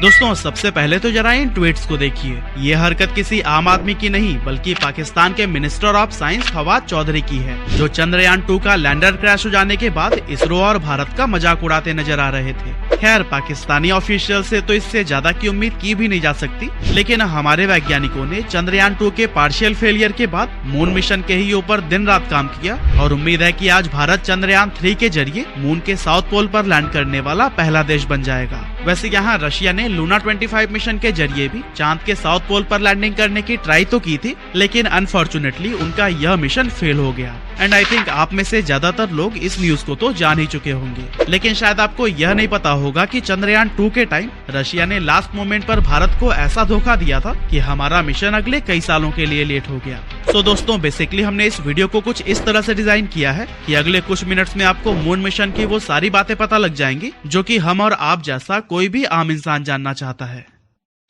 दोस्तों सबसे पहले तो जरा इन ट्वीट्स को देखिए। ये हरकत किसी आम आदमी की नहीं बल्कि पाकिस्तान के minister of science Fawad Chaudhry की है, जो चंद्रयान 2 का लैंडर क्रैश हो जाने के बाद इसरो और भारत का मजाक उड़ाते नजर आ रहे थे। खैर पाकिस्तानी ऑफिशियल से तो इससे ज्यादा की उम्मीद की भी नहीं जा सकती, लेकिन हमारे वैज्ञानिकों ने चंद्रयान 2 के पार्शियल फेलियर के बाद मून मिशन के ही ऊपर दिन रात काम किया और उम्मीद है कि आज भारत चंद्रयान 3 के जरिए मून के साउथ पोल पर लैंड करने वाला पहला देश बन जाएगा। वैसे यहाँ रशिया ने लूना 25 मिशन के जरिए भी चांद के साउथ पोल पर लैंडिंग करने की ट्राई तो की थी, लेकिन अनफॉर्चुनेटली उनका यह मिशन फेल हो गया। एंड आई थिंक आप में से ज्यादातर लोग इस न्यूज को तो जान ही चुके होंगे, लेकिन शायद आपको यह नहीं पता होगा कि चंद्रयान 2 के टाइम रशिया ने लास्ट मोमेंट पर भारत को ऐसा धोखा दिया था कि हमारा मिशन अगले कई सालों के लिए लेट हो गया। तो दोस्तों बेसिकली हमने इस वीडियो को कुछ इस तरह से डिजाइन किया है कि अगले कुछ मिनट्स में आपको मून मिशन की वो सारी बातें पता लग जाएंगी जो कि हम और आप जैसा कोई भी आम इंसान जानना चाहता है।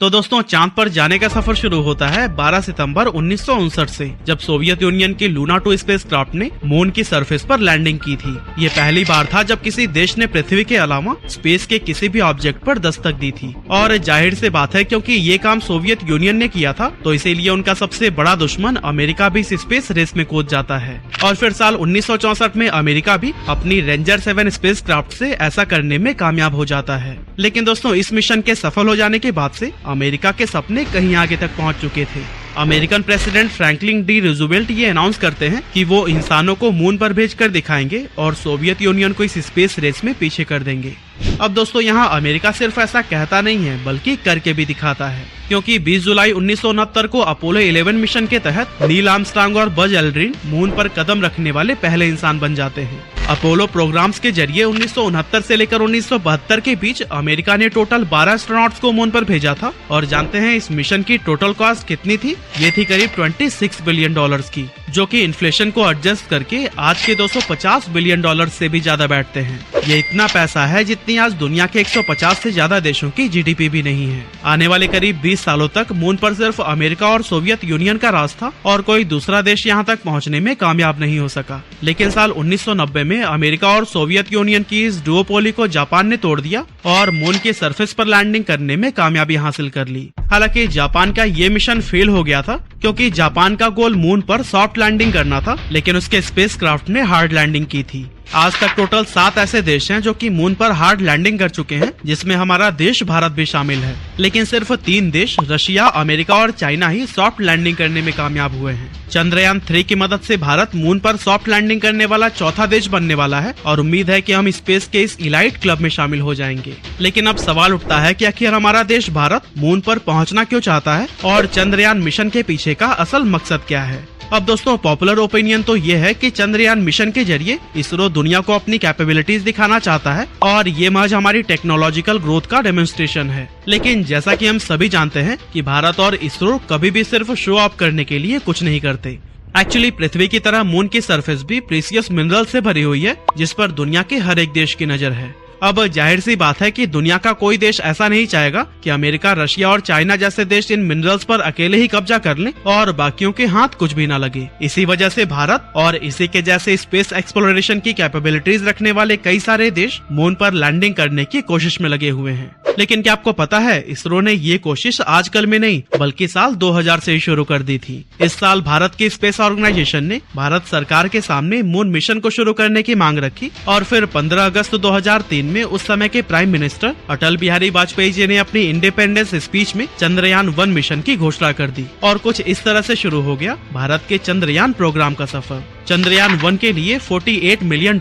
तो दोस्तों चांद पर जाने का सफर शुरू होता है 12 सितंबर 1959 से, जब सोवियत यूनियन की लूना 2 स्पेसक्राफ्ट ने मून की सरफेस पर लैंडिंग की थी। ये पहली बार था जब किसी देश ने पृथ्वी के अलावा स्पेस के किसी भी ऑब्जेक्ट पर दस्तक दी थी। और जाहिर सी बात है क्योंकि ये काम सोवियत यूनियन ने किया था तो इसीलिए उनका सबसे बड़ा दुश्मन अमेरिका भी इस स्पेस रेस में कूद जाता है। और फिर साल 1964 में अमेरिका भी अपनी रेंजर 7 स्पेसक्राफ्ट से ऐसा करने में कामयाब हो जाता है। लेकिन दोस्तों इस मिशन के सफल हो जाने के बाद से अमेरिका के सपने कहीं आगे तक पहुंच चुके थे। American president Franklin D Roosevelt ये अनाउंस करते हैं कि वो इंसानों को मून पर भेजकर दिखाएंगे और सोवियत यूनियन को इस स्पेस रेस में पीछे कर देंगे। अब दोस्तों यहाँ अमेरिका सिर्फ ऐसा कहता नहीं है बल्कि करके भी दिखाता है, क्योंकि 20 जुलाई 1969 को अपोलो 11 मिशन के तहत नील आर्मस्ट्रांग और बज एल्ड्रिन मून पर कदम रखने वाले पहले इंसान बन जाते हैं। अपोलो प्रोग्राम्स के जरिए 1969 से लेकर 1972 के बीच अमेरिका ने टोटल 12 एस्ट्रोनॉट्स को मून पर भेजा था। और जानते हैं इस मिशन की टोटल कॉस्ट कितनी थी? ये थी करीब $26 बिलियन की, जो कि इन्फ्लेशन को एडजस्ट करके आज के $250 बिलियन से भी ज्यादा बैठते हैं। ये इतना पैसा है जितनी आज दुनिया के 150 से ज्यादा देशों की जीडीपी भी नहीं है। आने वाले करीब 20 सालों तक मून पर सिर्फ अमेरिका और सोवियत यूनियन का राज था और कोई दूसरा देश यहाँ तक पहुँचने में कामयाब नहीं हो सका। लेकिन साल 1990 में अमेरिका और सोवियत यूनियन की इस डुओपोली को जापान ने तोड़ दिया और मून के सरफेस पर लैंडिंग करने में कामयाबी हासिल कर ली। हालांकि जापान का ये मिशन फेल हो गया था क्योंकि जापान का गोल मून पर सॉफ्ट लैंडिंग करना था, लेकिन उसके स्पेसक्राफ्ट ने हार्ड लैंडिंग की थी। आज तक टोटल 7 ऐसे देश हैं जो कि मून पर हार्ड लैंडिंग कर चुके हैं, जिसमें हमारा देश भारत भी शामिल है। लेकिन सिर्फ 3 देश रशिया, अमेरिका और चाइना ही सॉफ्ट लैंडिंग करने में कामयाब हुए हैं। चंद्रयान 3 की मदद से भारत मून पर सॉफ्ट लैंडिंग करने वाला चौथा देश बनने वाला है और उम्मीद है कि हम स्पेस के इस इलाइट क्लब में शामिल हो जाएंगे। लेकिन अब सवाल उठता है कि आखिर हमारा देश भारत मून पर पहुंचना क्यों चाहता है और चंद्रयान मिशन के पीछे का असल मकसद क्या है? अब दोस्तों पॉपुलर ओपिनियन तो ये है कि चंद्रयान मिशन के जरिए इसरो दुनिया को अपनी कैपेबिलिटीज दिखाना चाहता है और ये महज हमारी टेक्नोलॉजिकल ग्रोथ का डेमोन्स्ट्रेशन है। लेकिन जैसा कि हम सभी जानते हैं कि भारत और इसरो कभी भी सिर्फ शो ऑफ करने के लिए कुछ नहीं करते। एक्चुअली पृथ्वी की तरह मून की सरफेस भी प्रीसियस मिनरल से भरी हुई है, जिस पर दुनिया के हर एक देश की नजर है। अब जाहिर सी बात है कि दुनिया का कोई देश ऐसा नहीं चाहेगा कि अमेरिका, रशिया और चाइना जैसे देश इन मिनरल्स पर अकेले ही कब्जा कर लें और बाकियों के हाथ कुछ भी ना लगे। इसी वजह से भारत और इसी के जैसे स्पेस एक्सप्लोरेशन की कैपेबिलिटीज रखने वाले कई सारे देश मून पर लैंडिंग करने की कोशिश में लगे हुए हैं। लेकिन क्या आपको पता है इसरो ने ये कोशिश आजकल में नहीं बल्कि साल 2000 से ही शुरू कर दी थी। इस साल भारत की स्पेस ऑर्गेनाइजेशन ने भारत सरकार के सामने मून मिशन को शुरू करने की मांग रखी और फिर 15 अगस्त 2003 में उस समय के प्राइम मिनिस्टर अटल बिहारी वाजपेयी जी ने अपनी इंडिपेंडेंस स्पीच में चंद्रयान 1 मिशन की घोषणा कर दी और कुछ इस तरह से शुरू हो गया भारत के चंद्रयान प्रोग्राम का सफर। चंद्रयान 1 के लिए $48 मिलियन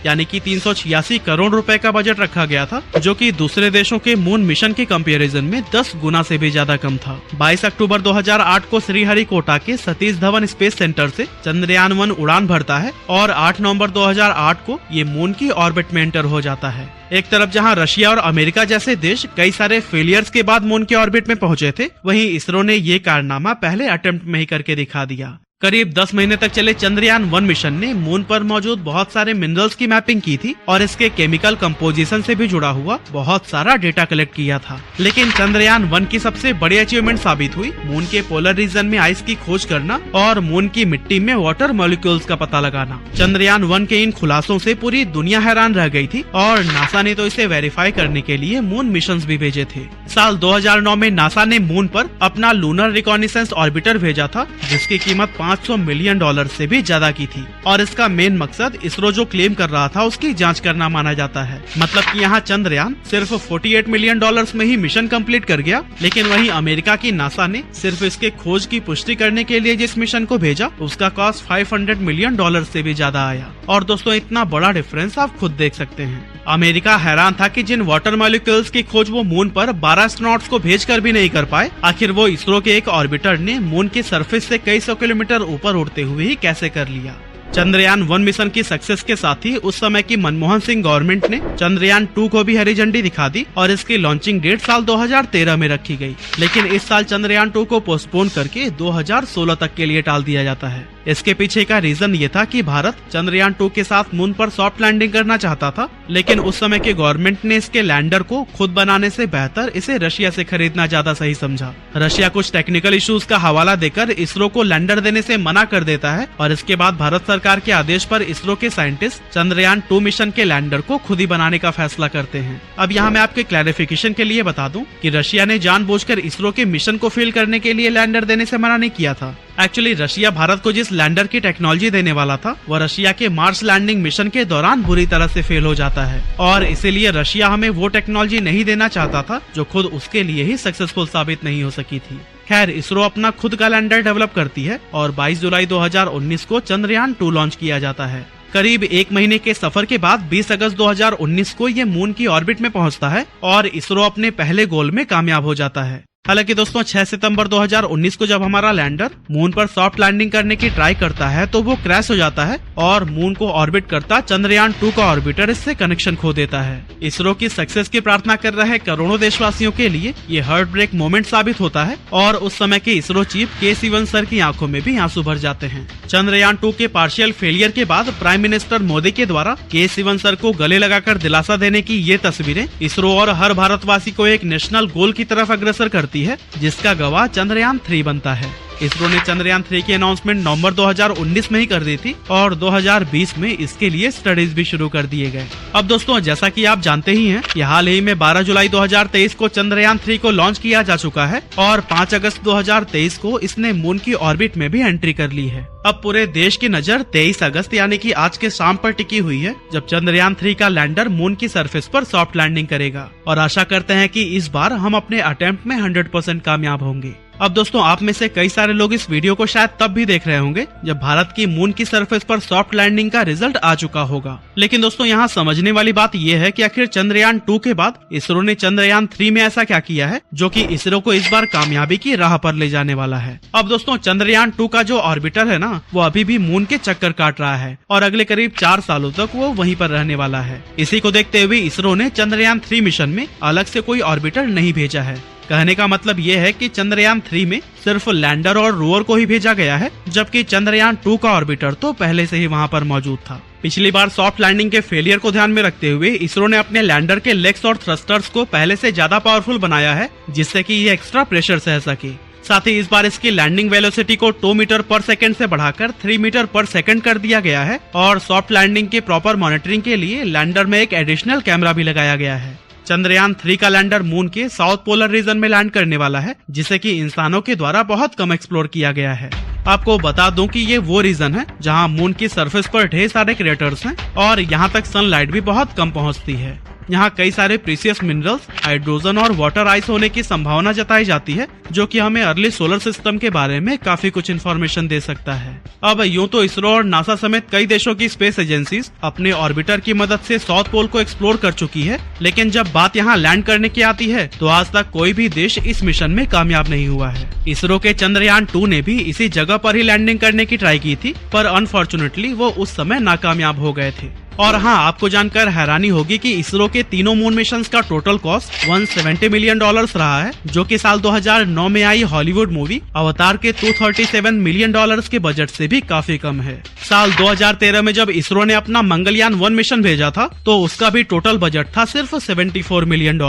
यानी कि 386 करोड़ रुपए का बजट रखा गया था, जो कि दूसरे देशों के मून मिशन के कंपैरिजन में 10 गुना से भी ज्यादा कम था। 22 अक्टूबर 2008 को श्रीहरिकोटा के सतीश धवन स्पेस सेंटर से चंद्रयान 1 उड़ान भरता है और 8 नवंबर 2008 को ये मून की ऑर्बिट में एंटर हो जाता है। एक तरफ जहां रशिया और अमेरिका जैसे देश कई सारे फेलियर्स के बाद मून के ऑर्बिट में पहुंचे थे, वहीं इसरो ने ये कारनामा पहले अटेम्प्ट में ही करके दिखा दिया। करीब 10 महीने तक चले चंद्रयान 1 मिशन ने मून पर मौजूद बहुत सारे मिनरल्स की मैपिंग की थी और इसके केमिकल कंपोजिशन से भी जुड़ा हुआ बहुत सारा डेटा कलेक्ट किया था। लेकिन चंद्रयान 1 की सबसे बड़ी अचीवमेंट साबित हुई मून के पोलर रीजन में आइस की खोज करना और मून की मिट्टी में वाटर मॉलिक्यूल्स का पता लगाना। चंद्रयान 1 के इन खुलासों से पूरी दुनिया हैरान रह गई थी और नासा ने तो इसे वेरीफाई करने के लिए मून मिशंस भी भेजे थे। साल 2009 में नासा ने मून पर अपना लूनर रिकॉग्निसेंस ऑर्बिटर भेजा था, जिसकी कीमत $500 मिलियन से भी ज्यादा की थी और इसका मेन मकसद इसरो जो क्लेम कर रहा था उसकी जांच करना माना जाता है। मतलब कि यहाँ चंद्रयान सिर्फ $48 मिलियन में ही मिशन कंप्लीट कर गया, लेकिन वहीं अमेरिका की नासा ने सिर्फ इसके खोज की पुष्टि करने के लिए जिस मिशन को भेजा उसका कॉस्ट $500 मिलियन से भी ज्यादा आया। और दोस्तों इतना बड़ा डिफरेंस आप खुद देख सकते हैं। अमेरिका हैरान था कि जिन वाटर मॉलिक्यूल्स की खोज वो मून पर 12 एस्ट्रोनॉट्स को भेजकर भी नहीं कर पाए, आखिर वो इसरो के एक ऑर्बिटर ने मून की सरफेस से कई सौ किलोमीटर ऊपर उड़ते हुए ही कैसे कर लिया। चंद्रयान 1 मिशन की सक्सेस के साथ ही उस समय की मनमोहन सिंह गवर्नमेंट ने चंद्रयान 2 को भी हरी झंडी दिखा दी और इसकी लॉन्चिंग डेट साल 2013 में रखी गई। लेकिन इस साल चंद्रयान 2 को पोस्टपोन करके 2016 तक के लिए टाल दिया जाता है। इसके पीछे का रीजन ये था कि भारत चंद्रयान 2 के साथ मून पर सॉफ्ट लैंडिंग करना चाहता था, लेकिन उस समय के गवर्नमेंट ने इसके लैंडर को खुद बनाने से बेहतर इसे रशिया से खरीदना ज्यादा सही समझा। रशिया कुछ टेक्निकल इश्यूज का हवाला देकर इसरो को लैंडर देने से मना कर देता है और इसके बाद भारत सरकार के आदेश पर इसरो के साइंटिस्ट चंद्रयान 2 मिशन के लैंडर को खुद ही बनाने का फैसला करते हैं। अब यहाँ मैं आपके क्लैरिफिकेशन के लिए बता दूं कि रशिया ने जानबूझकर इसरो के मिशन को फेल करने के लिए लैंडर देने से मना नहीं किया था। एक्चुअली रशिया भारत को जिस लैंडर की टेक्नोलॉजी देने वाला था वह रशिया के मार्स लैंडिंग मिशन के दौरान बुरी तरह से फेल हो जाता है और इसीलिए रशिया हमें वो टेक्नोलॉजी नहीं देना चाहता था जो खुद उसके लिए ही सक्सेसफुल साबित नहीं हो सकी थी। खैर, इसरो अपना खुद का लैंडर डेवलप करती है और 22 जुलाई 2019 को चंद्रयान 2 लॉन्च किया जाता है। करीब 1 महीने के सफर के बाद 20 अगस्त 2019 को ये मून की ऑर्बिट में पहुंचता है और इसरो अपने पहले गोल में कामयाब हो जाता है। हालांकि दोस्तों 6 सितंबर 2019 को जब हमारा लैंडर मून पर सॉफ्ट लैंडिंग करने की ट्राई करता है तो वो क्रैश हो जाता है और मून को ऑर्बिट करता चंद्रयान 2 का ऑर्बिटर इससे कनेक्शन खो देता है। इसरो की सक्सेस की प्रार्थना कर रहे करोड़ों देशवासियों के लिए ये हार्ट ब्रेक मोमेंट साबित होता है और उस समय के इसरो चीफ के सिवन सर की आंखों में भी आंसू भर जाते हैं। चंद्रयान 2 के पार्शियल फेलियर के बाद प्राइम मिनिस्टर मोदी के द्वारा के सिवन सर को गले लगाकर दिलासा देने की ये तस्वीरें इसरो और हर भारतवासी को एक नेशनल गोल की तरफ अग्रसर करती है, जिसका गवाह चंद्रयान 3 बनता है। इसरो ने चंद्रयान 3 की अनाउंसमेंट नवंबर 2019 में ही कर दी थी और 2020 में इसके लिए स्टडीज भी शुरू कर दिए गए। अब दोस्तों जैसा कि आप जानते ही हैं कि हाल ही में 12 जुलाई 2023 को चंद्रयान 3 को लॉन्च किया जा चुका है और 5 अगस्त 2023 को इसने मून की ऑर्बिट में भी एंट्री कर ली है। अब पूरे देश की नजर 23 अगस्त यानी कि आज के शाम पर टिकी हुई है जब चंद्रयान 3 का लैंडर मून की सरफेस पर सॉफ्ट लैंडिंग करेगा और आशा करते हैं कि इस बार हम अपने अटेम्प्ट में 100% कामयाब होंगे। अब दोस्तों आप में से कई सारे लोग इस वीडियो को शायद तब भी देख रहे होंगे जब भारत की मून की सरफेस पर सॉफ्ट लैंडिंग का रिजल्ट आ चुका होगा। लेकिन दोस्तों यहाँ समझने वाली बात यह है कि आखिर चंद्रयान 2 के बाद इसरो ने चंद्रयान 3 में ऐसा क्या किया है जो कि इसरो को इस बार कामयाबी की राह पर ले जाने वाला है। अब दोस्तों चंद्रयान 2 का जो ऑर्बिटर है ना वो अभी भी मून के चक्कर काट रहा है और अगले करीब 4 सालों तक वो वहीं पर रहने वाला है। इसी को देखते हुए इसरो ने चंद्रयान 3 मिशन में अलग से कोई ऑर्बिटर नहीं भेजा है। कहने का मतलब ये है कि चंद्रयान 3 में सिर्फ लैंडर और रोवर को ही भेजा गया है, जबकि चंद्रयान 2 का ऑर्बिटर तो पहले से ही वहां पर मौजूद था। पिछली बार सॉफ्ट लैंडिंग के फेलियर को ध्यान में रखते हुए इसरो ने अपने लैंडर के लेग्स और थ्रस्टर्स को पहले से ज्यादा पावरफुल बनाया है, जिससे कि ये एक्स्ट्रा प्रेशर सह सके। साथ ही इस बार इसकी लैंडिंग वेलोसिटी को 2 मीटर पर सेकंड से बढ़ाकर 3 मीटर पर सेकंड कर दिया गया है और सॉफ्ट लैंडिंग के प्रॉपर मॉनिटरिंग के लिए लैंडर में एक एडिशनल कैमरा भी लगाया गया है। चंद्रयान 3 का लैंडर मून के साउथ पोलर रीजन में लैंड करने वाला है, जिसे कि इंसानों के द्वारा बहुत कम एक्सप्लोर किया गया है। आपको बता दूं कि ये वो रीजन है जहां मून की सरफेस पर ढेर सारे क्रेटर्स हैं और यहां तक सनलाइट भी बहुत कम पहुंचती है। यहाँ कई सारे प्रीसियस मिनरल्स, हाइड्रोजन और वाटर आइस होने की संभावना जताई जाती है, जो कि हमें अर्ली सोलर सिस्टम के बारे में काफी कुछ इन्फॉर्मेशन दे सकता है। अब यूं तो इसरो और नासा समेत कई देशों की स्पेस एजेंसीज अपने ऑर्बिटर की मदद से साउथ पोल को एक्सप्लोर कर चुकी है, लेकिन जब बात यहाँ लैंड करने की आती है तो आज तक कोई भी देश इस मिशन में कामयाब नहीं हुआ है। इसरो के चंद्रयान 2 ने भी इसी जगह पर ही लैंडिंग करने की ट्राई की थी, पर अनफॉर्चुनेटली वो उस समय नाकामयाब हो गए थे। और हाँ, आपको जानकर हैरानी होगी कि इसरो के तीनों मून मिशन का टोटल कॉस्ट $170 मिलियन रहा है, जो कि साल 2009 में आई हॉलीवुड मूवी अवतार के $237 मिलियन के बजट से भी काफी कम है। साल 2013 में जब इसरो ने अपना मंगलयान 1 मिशन भेजा था तो उसका भी टोटल बजट था सिर्फ $74 मिलियन।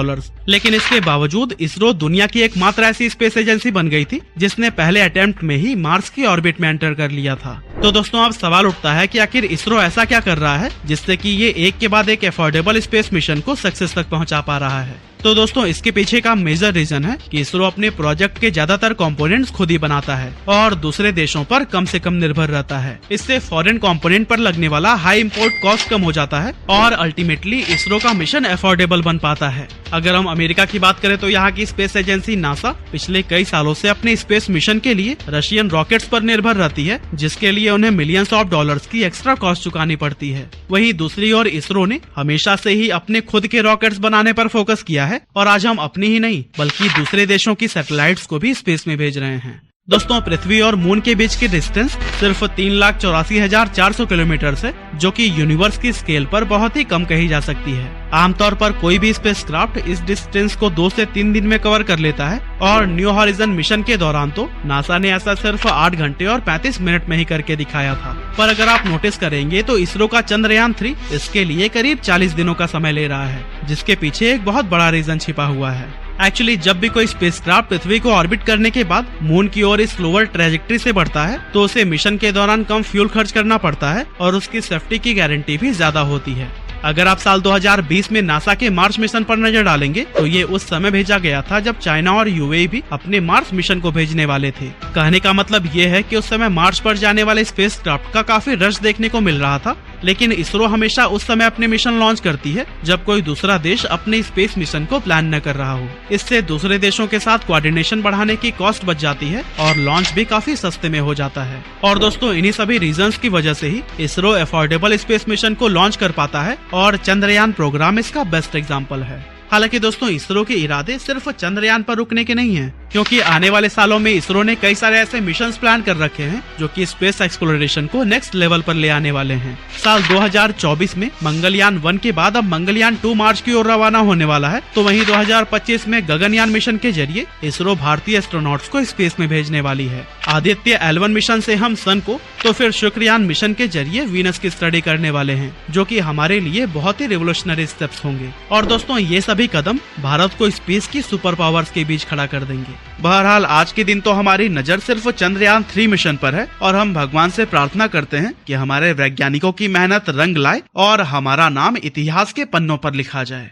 लेकिन इसके बावजूद इसरो दुनिया की एकमात्र ऐसी स्पेस एजेंसी बन गई थी जिसने पहले अटेम्प्ट में ही मार्स की ऑर्बिट में एंटर कर लिया था। तो दोस्तों, अब सवाल उठता है कि आखिर इसरो ऐसा क्या कर रहा है जिससे कि ये एक के बाद एक अफोर्डेबल स्पेस मिशन को सक्सेस तक पहुंचा पा रहा है। तो दोस्तों, इसके पीछे का मेजर रीजन है कि इसरो अपने प्रोजेक्ट के ज्यादातर कंपोनेंट्स खुद ही बनाता है और दूसरे देशों पर कम से कम निर्भर रहता है। इससे फॉरेन कंपोनेंट पर लगने वाला हाई इंपोर्ट कॉस्ट कम हो जाता है और अल्टीमेटली इसरो का मिशन अफोर्डेबल बन पाता है। अगर हम अमेरिका की बात करें तो यहाँ की स्पेस एजेंसी नासा पिछले कई सालों से अपने स्पेस मिशन के लिए रशियन रॉकेट्स पर निर्भर रहती है, जिसके लिए उन्हें मिलियंस ऑफ डॉलर्स की एक्स्ट्रा कॉस्ट चुकानी पड़ती है। वहीं दूसरी ओर इसरो ने हमेशा से ही अपने खुद के रॉकेट्स बनाने पर फोकस किया है और आज हम अपनी ही नहीं बल्कि दूसरे देशों की सैटेलाइट्स को भी स्पेस में भेज रहे हैं। दोस्तों, पृथ्वी और मून के बीच की डिस्टेंस सिर्फ 3,84,400 किलोमीटर है, जो कि यूनिवर्स की स्केल पर बहुत ही कम कही जा सकती है। आमतौर पर कोई भी स्पेसक्राफ्ट इस डिस्टेंस को 2 से 3 दिन में कवर कर लेता है और न्यू हॉरिजन मिशन के दौरान तो नासा ने ऐसा सिर्फ 8 घंटे और 35 मिनट में ही करके दिखाया था। पर अगर आप नोटिस करेंगे तो इसरो का चंद्रयान 3 इसके लिए करीब 40 दिनों का समय ले रहा है, जिसके पीछे एक बहुत बड़ा रीजन छिपा हुआ है। एक्चुअली जब भी कोई स्पेसक्राफ्ट पृथ्वी को ऑर्बिट करने के बाद मून की ओर इस स्लोअर ट्रेजेक्ट्री से बढ़ता है तो उसे मिशन के दौरान कम फ्यूल खर्च करना पड़ता है और उसकी सेफ्टी की गारंटी भी ज्यादा होती है। अगर आप साल 2020 में नासा के मार्स मिशन पर नजर डालेंगे तो ये उस समय भेजा गया था जब चाइना और यूएई भी अपने मार्स मिशन को भेजने वाले थे। कहने का मतलब ये है कि उस समय मार्स पर जाने वाले स्पेसक्राफ्ट का काफी रश देखने को मिल रहा था, लेकिन इसरो हमेशा उस समय अपने मिशन लॉन्च करती है जब कोई दूसरा देश अपने स्पेस मिशन को प्लान न कर रहा हो। इससे दूसरे देशों के साथ कोऑर्डिनेशन बढ़ाने की कॉस्ट बच जाती है और लॉन्च भी काफी सस्ते में हो जाता है। और दोस्तों, इन्हीं सभी रीजंस की वजह से ही इसरो अफोर्डेबल स्पेस मिशन को लॉन्च कर पाता है और चंद्रयान प्रोग्राम इसका बेस्ट एग्जाम्पल है। हालांकि दोस्तों, इसरो के इरादे सिर्फ चंद्रयान पर रुकने के नहीं हैं, क्योंकि आने वाले सालों में इसरो ने कई सारे ऐसे मिशंस प्लान कर रखे हैं जो कि स्पेस एक्सप्लोरेशन को नेक्स्ट लेवल पर ले आने वाले हैं। साल 2024 में मंगलयान 1 के बाद अब मंगलयान 2 मार्च की ओर रवाना होने वाला है, तो वहीं 2025 में गगनयान मिशन के जरिए इसरो भारतीय एस्ट्रोनॉट्स को स्पेस में भेजने वाली है। आदित्य L1 मिशन से हम सन को, तो फिर शुक्रयान मिशन के जरिए वीनस की स्टडी करने वाले हैं, जो कि हमारे लिए बहुत ही रिवोल्यूशनरी स्टेप्स होंगे। और दोस्तों, ये सभी कदम भारत को स्पेस की सुपर पावर्स के बीच खड़ा कर देंगे। बहरहाल आज के दिन तो हमारी नजर सिर्फ चंद्रयान 3 मिशन पर है और हम भगवान से प्रार्थना करते हैं कि हमारे वैज्ञानिकों की मेहनत रंग लाए और हमारा नाम इतिहास के पन्नों पर लिखा जाए।